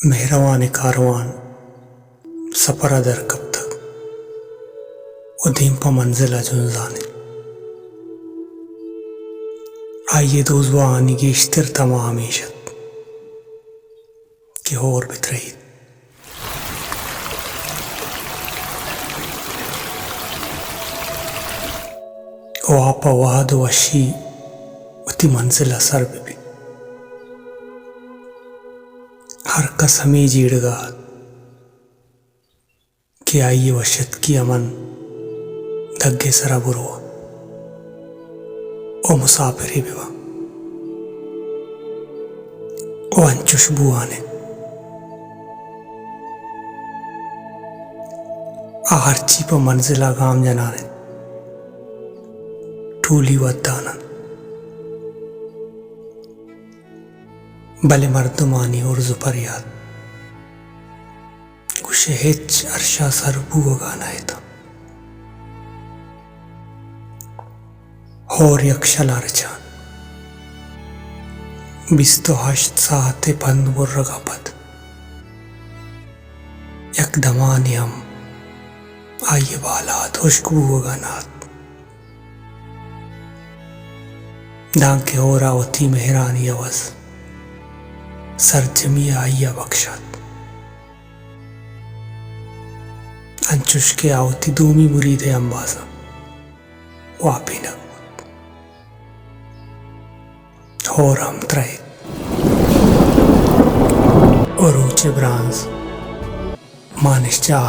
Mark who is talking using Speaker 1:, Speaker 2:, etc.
Speaker 1: मेहरवान कारवान सफर दर कब तक उदीम पा मंजिल अजुन जाने आइए दोजवानी गेश्तर तमा हमेशत कि होर बितरही ओ आपा वहाद वशी उती मंजिल असर भी हर कसमी जीड़गा कि आइए वशत की अमन दग्गे सरा बुरो ओ मुसाफिरी बिवा ओ अंचुश बुआने आहरची पर मंजिला गाम जनाने टूली वद्दानन भले मर्दमानी और जुफरियात कुशे हिच अरशा सरबू गाना है था और यक्षला रचान बिस्तो हश्त साते पंद बुर्रगा पद यकदमानी हम आइए बालात खुशबू गानात दांके हो रावती मेहरानी अवस सरजमी आइया बख्शत अंचुश के आवती दूमी मुरीद अंबाजा वापी न और हम त्रय और ऊंचे ब्रांज मानिश जा